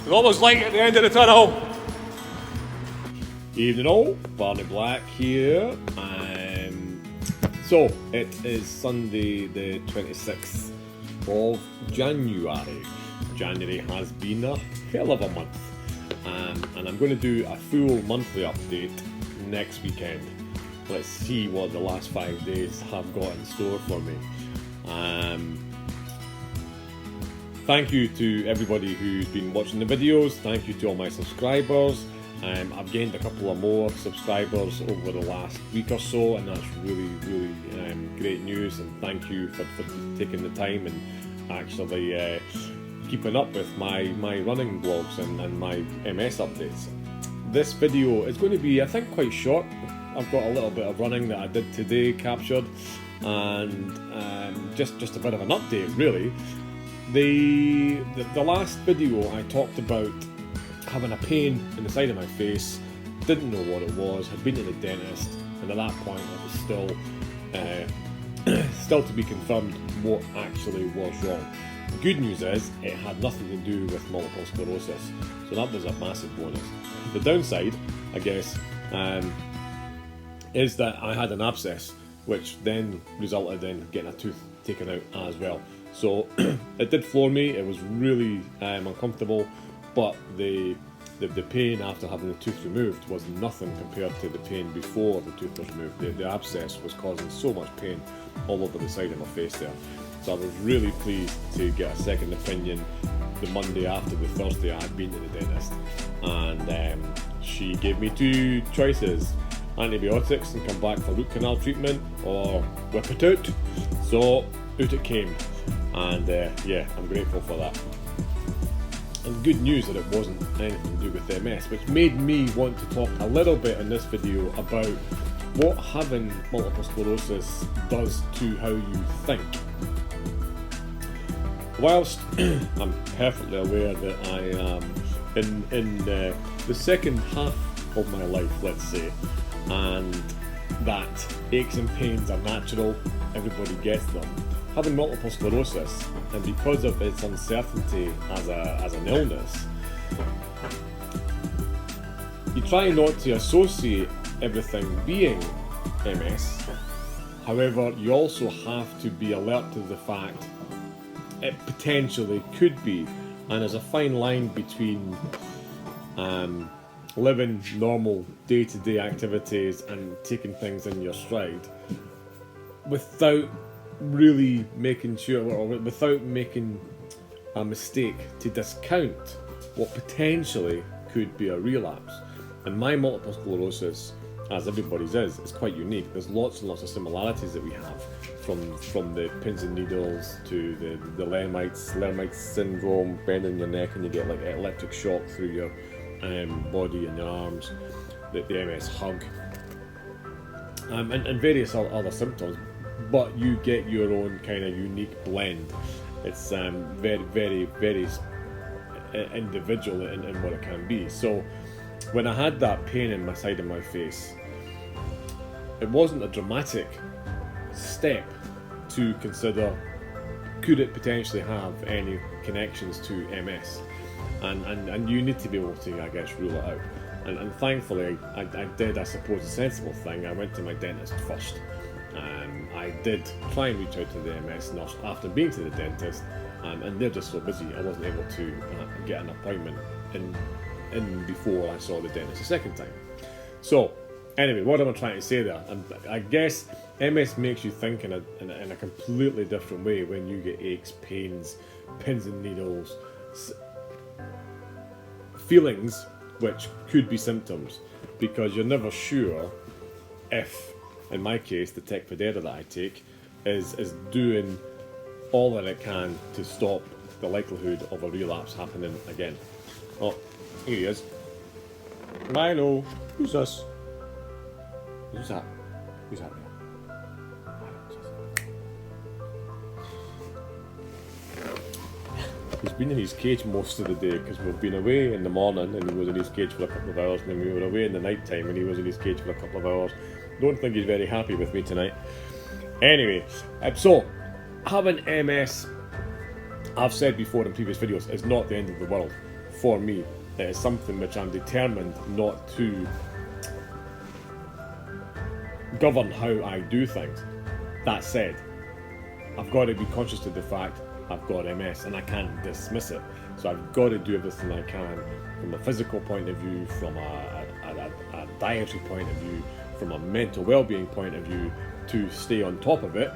There's always light at the end of the tunnel. Evening all, Barney Black here. So it is Sunday the 26th of January. January has been a hell of a month. And I'm going to do a full monthly update next weekend. Let's see what the last 5 days have got in store for me. Thank you to everybody who's been watching the videos. Thank you to all my subscribers. I've gained a couple of more subscribers over the last week or so, and that's really great news. And thank you for taking the time and actually keeping up with my running vlogs and my MS updates. This video is going to be, I think, quite short. I've got a little bit of running that I did today captured, and just a bit of an update really. The last video I talked about having a pain in the side of my face, didn't know what it was, had been to the dentist, and at that point it was still to be confirmed what actually was wrong. The good news is it had nothing to do with multiple sclerosis, so that was a massive bonus. The downside, I guess, is that I had an abscess, which then resulted in getting a tooth taken out as well. So it did floor me. It was really uncomfortable, but the pain after having the tooth removed was nothing compared to the pain before the tooth was removed. The abscess was causing so much pain all over the side of my face there. So I was really pleased to get a second opinion the Monday after the Thursday I had been to the dentist, and she gave me two choices: antibiotics and come back for root canal treatment, or whip it out. So out it came, and yeah, I'm grateful for that. And good news that it wasn't anything to do with MS, which made me want to talk a little bit in this video about what having multiple sclerosis does to how you think. Whilst I'm perfectly aware that I am in the second half of my life, let's say, and that aches and pains are natural, everybody gets them. Having multiple sclerosis, and because of its uncertainty as an illness, you try not to associate everything being MS. However, you also have to be alert to the fact it potentially could be, and there's a fine line between living normal day-to-day activities and taking things in your stride without really making sure, or without making a mistake to discount what potentially could be a relapse. And my multiple sclerosis, as everybody's is quite unique. There's lots and lots of similarities that we have, from the pins and needles to the Lermite syndrome, bending your neck and you get like electric shock through your body and your arms, the MS hug, and various other symptoms. But you get your own kind of unique blend. It's very individual in what it can be. So when I had that pain in my side of my face, it wasn't a dramatic step to consider could it potentially have any connections to MS, and you need to be able to, I guess, rule it out. And thankfully I did, I suppose, a sensible thing. I went to my dentist first. I did try and reach out to the MS nurse after being to the dentist, and they're just so busy I wasn't able to get an appointment in before I saw the dentist a second time. So anyway, what am I trying to say there? And I guess MS makes you think in a completely different way when you get aches, pains, pins and needles, feelings which could be symptoms, because you're never sure if, in my case, the Tecfidera that I take is doing all that it can to stop the likelihood of a relapse happening again. Oh, here he is. Milo, who's this? Who's that? Who's that? He's been in his cage most of the day because we've been away in the morning and he was in his cage for a couple of hours, and then we were away in the night time and he was in his cage for a couple of hours. Don't think he's very happy with me tonight. Anyway, so having MS, I've said before in previous videos, is not the end of the world. for me. It is something which I'm determined not to govern how I do things. That said, I've got to be conscious of the fact I've got MS and I can't dismiss it. So I've got to do everything I can from a physical point of view, from a dietary point of view, from a mental well-being point of view, to stay on top of it.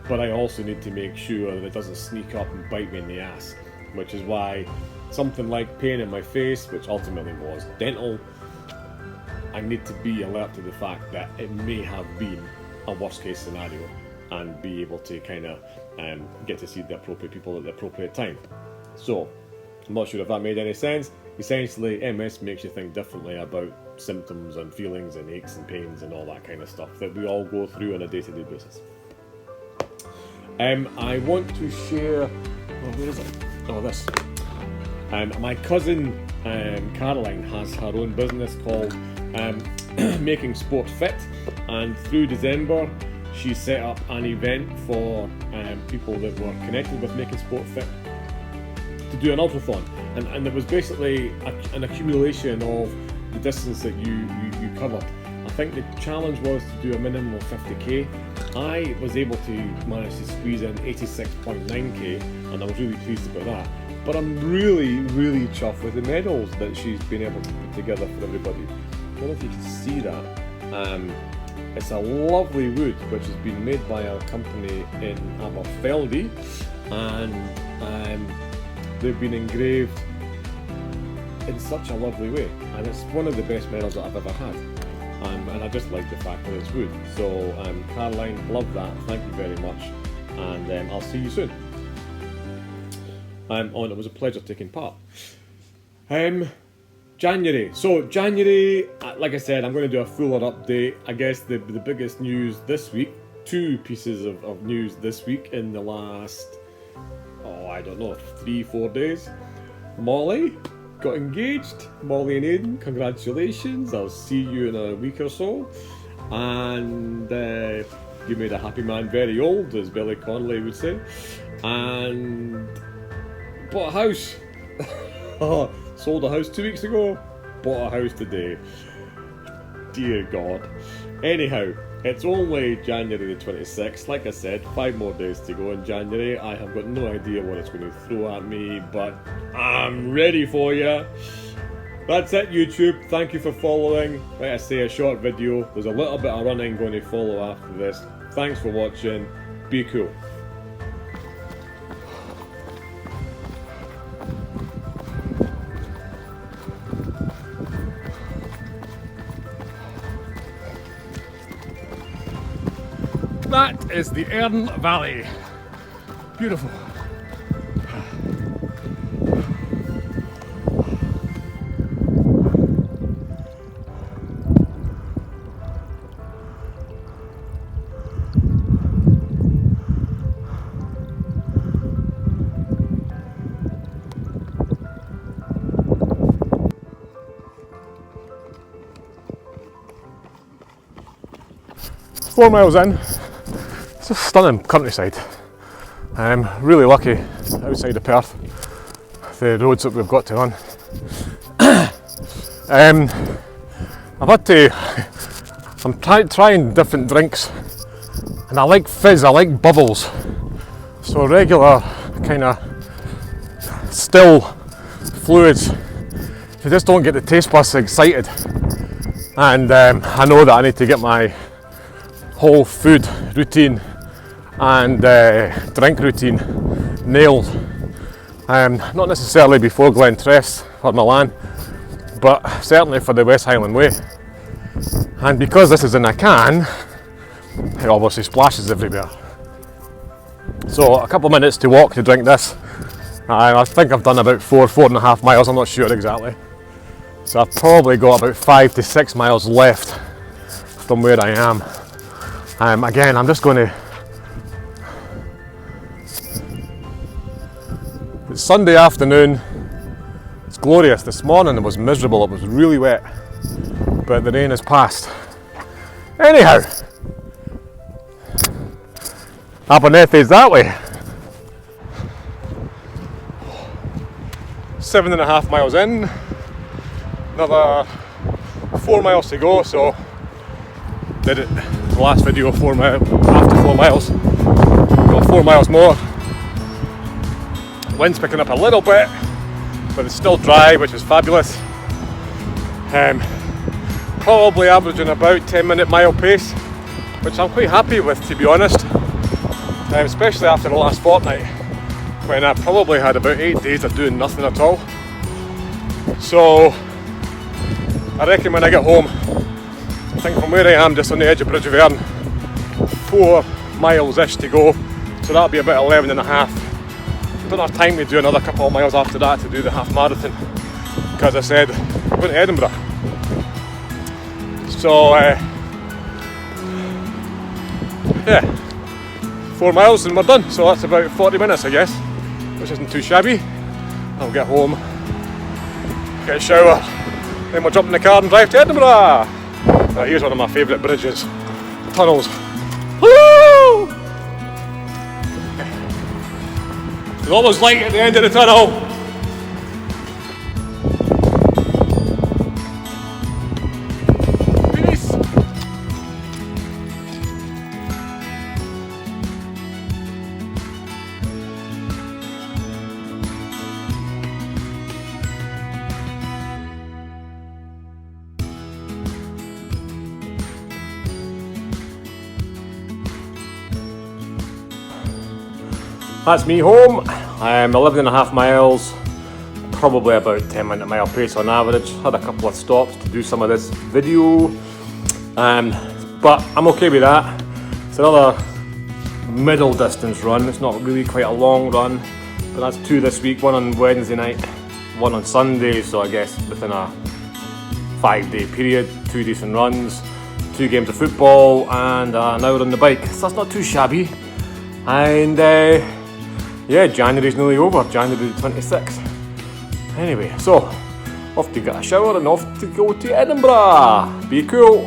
But I also need to make sure that it doesn't sneak up and bite me in the ass, which is why something like pain in my face, which ultimately was dental, I need to be alert to the fact that it may have been a worst case scenario and be able to kind of get to see the appropriate people at the appropriate time. So, I'm not sure if that made any sense. Essentially, MS makes you think differently about symptoms and feelings and aches and pains and all that kind of stuff that we all go through on a day-to-day basis. I want to share, where is it? Oh, this. My cousin Caroline has her own business called Making Sport Fit, and through December she set up an event for people that were connected with Making Sport Fit to do an ultrathon, and it was basically an accumulation of the distance that you covered. I think the challenge was to do a minimum of 50k. I was able to manage to squeeze in 86.9k, and I was really pleased about that. But I'm really chuffed with the medals that she's been able to put together for everybody. I don't know if you can see that. It's a lovely wood which has been made by a company in Aberfeldy, and they've been engraved in such a lovely way, and it's one of the best medals that I've ever had. And I just like the fact that it's wood. So Caroline, love that, thank you very much, and I'll see you soon. It was a pleasure taking part. January. So January, like I said, I'm going to do a fuller update. I guess the biggest news this week, two pieces of news this week in the last, I don't know, 3-4 days. Molly got engaged. Molly and Aidan, congratulations. I'll see you in a week or so. And you made a happy man very old, as Billy Connolly would say. And bought a house. Sold a house 2 weeks ago, bought a house today. Dear God. Anyhow, it's only January the 26th. Like I said, 5 more days to go in January. I have got no idea what it's going to throw at me, but I'm ready for you. That's it, YouTube. Thank you for following. Like I say, a short video. There's a little bit of running going to follow after this. Thanks for watching. Be cool. That is the Erne Valley. Beautiful. Four miles in. It's a stunning countryside. I'm really lucky outside of Perth, the roads that we've got to run. I'm trying different drinks, and I like fizz, I like bubbles. So regular kind of still fluids, you just don't get the taste buds excited. And I know that I need to get my whole food routine and drink routine nailed. Not necessarily before Glentress or Milan, but certainly for the West Highland Way. And because this is in a can, it obviously splashes everywhere. So a couple of minutes to walk to drink this. I think I've done about 4.5 miles, I'm not sure exactly. So I've probably got about 5 to 6 miles left from where I am. Again, I'm just going to... It's Sunday afternoon. It's glorious. This morning it was miserable. It was really wet, but the rain has passed. Anyhow, Abernethy's that way. 7.5 miles in, another 4 miles to go, so did it the last video 4 miles, after 4 miles, got 4 miles more. Wind's picking up a little bit, but it's still dry, which is fabulous. Probably averaging about 10-minute mile pace, which I'm quite happy with, to be honest, especially after the last fortnight, when I probably had about 8 days of doing nothing at all. So I reckon when I get home, I think from where I am, just on the edge of Bridge of Erne, 4 miles-ish to go, so that'll be about 11 and a half. Don't have time to do another couple of miles after that to do the half marathon, because I said I'm going to Edinburgh. So yeah, 4 miles and we're done, so that's about 40 minutes I guess, which isn't too shabby. I'll get home, get a shower, then we'll jump in the car and drive to Edinburgh. Here's one of my favourite bridges, tunnels. Woo! There's almost light at the end of the tunnel. Peace. That's me home. I'm 11.5 miles, probably about 10-minute mile pace on average. Had a couple of stops to do some of this video, but I'm okay with that. It's another middle distance run. It's not really quite a long run, but that's 2 this week, 1 on Wednesday night, 1 on Sunday, so I guess within a 5-day period, 2 decent runs, 2 games of football and an hour on the bike, so that's not too shabby. And yeah, January's nearly over, January the 26th. Anyway, so off to get a shower and off to go to Edinburgh. Be cool.